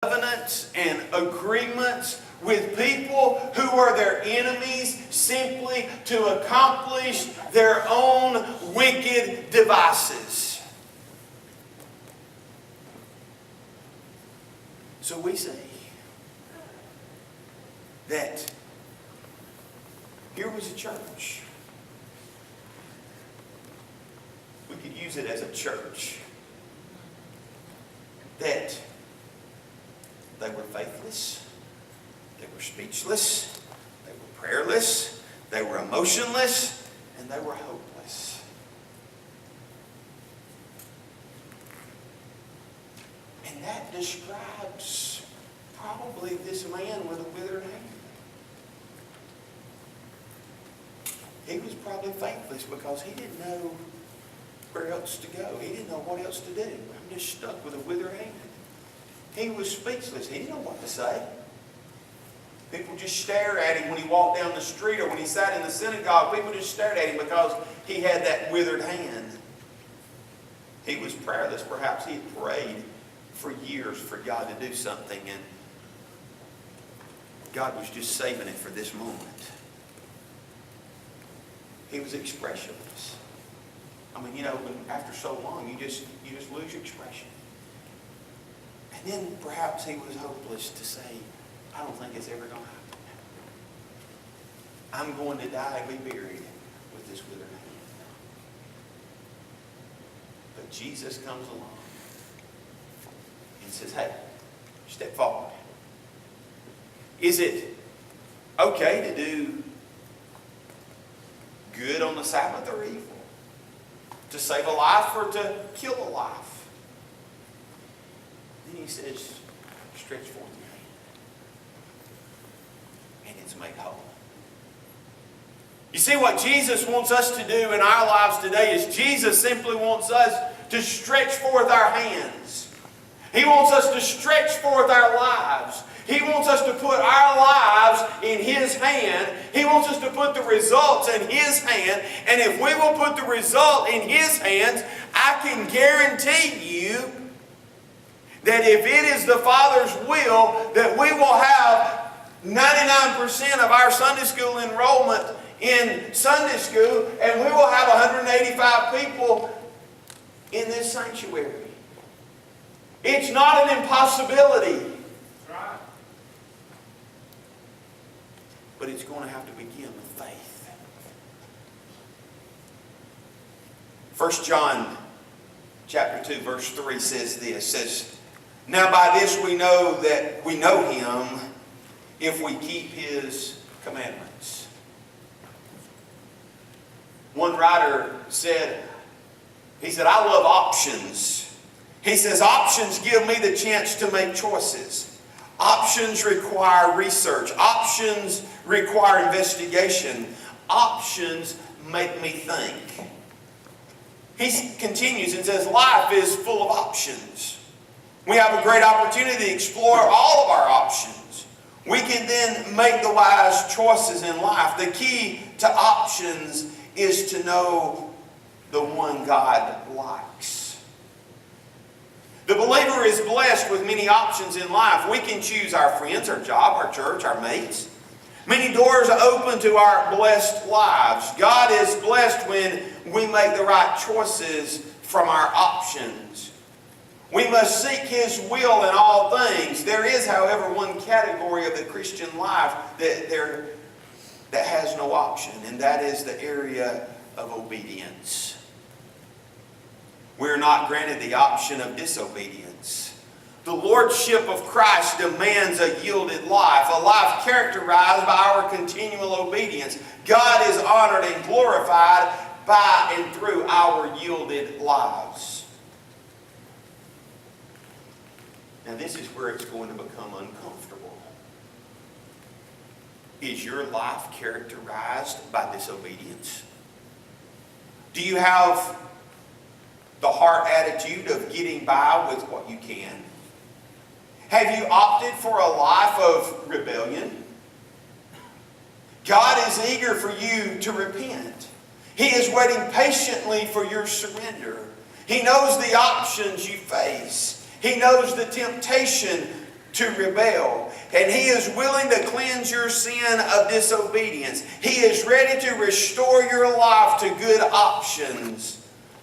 covenants and agreements with people who are their enemies simply to accomplish their own wicked devices. So we say that here was a church. We could use it as a church that they were faithless, they were speechless, they were prayerless, they were emotionless, and they were hopeless. And that describes probably this man with a withered hand. He was probably faithless because he didn't know where else to go. He didn't know what else to do. I'm just stuck with a withered hand. He was speechless. He didn't know what to say. People just stare at him when he walked down the street or when he sat in the synagogue. People just stared at him because he had that withered hand. He was prayerless. Perhaps he had prayed for years for God to do something, and God was just saving it for this moment. He was expressionless. I mean, after so long, you just lose your expression. And then perhaps he was hopeless to say, I don't think it's ever going to happen. I'm going to die and be buried with this withered hand. But Jesus comes along and says, hey, step forward. Is it okay to do good on the Sabbath or evil? To save a life or to kill a life? Then he says, stretch forth your hand. And it's made whole. You see, what Jesus wants us to do in our lives today is Jesus simply wants us to stretch forth our hands. He wants us to stretch forth our lives. He wants us to put our lives in His hand. He wants us to put the results in His hand. And if we will put the result in His hands, I can guarantee you that if it is the Father's will, that we will have 99% of our Sunday school enrollment in Sunday school, and we will have 185 people in this sanctuary. It's not an impossibility. But it's going to have to begin with faith. 1 John chapter 2 verse 3 says this. Says, now by this we know that we know Him if we keep His commandments. One writer said, he said, I love options. He says, options give me the chance to make choices. Options require research. Options require investigation. Options make me think. He continues and says, life is full of options. We have a great opportunity to explore all of our options. We can then make the wise choices in life. The key to options is to know the one God likes. The believer is blessed with many options in life. We can choose our friends, our job, our church, our mates. Many doors are open to our blessed lives. God is blessed when we make the right choices from our options. We must seek His will in all things. There is, however, one category of the Christian life that has no option, and that is the area of obedience. We're not granted the option of disobedience. The Lordship of Christ demands a yielded life, a life characterized by our continual obedience. God is honored and glorified by and through our yielded lives. Now this is where it's going to become uncomfortable. Is your life characterized by disobedience? Do you have the heart attitude of getting by with what you can? Have you opted for a life of rebellion? God is eager for you to repent. He is waiting patiently for your surrender. He knows the options you face. He knows the temptation to rebel. And He is willing to cleanse your sin of disobedience. He is ready to restore your life to good options.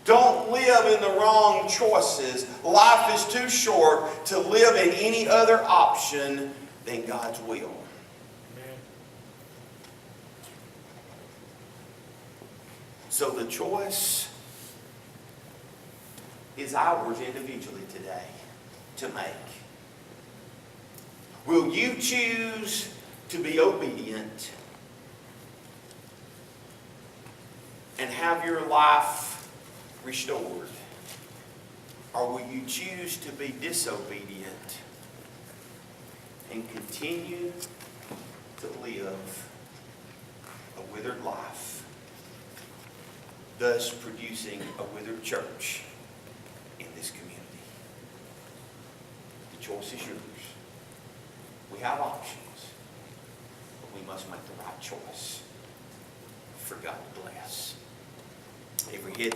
Don't live in the wrong choices. Life is too short to live in any other option than God's will. So the choice is ours individually today to make. Will you choose to be obedient and have your life restored? Or will you choose to be disobedient and continue to live a withered life, thus producing a withered church in this community? The choice is yours. We have options, but we must make the right choice for God to bless. Every head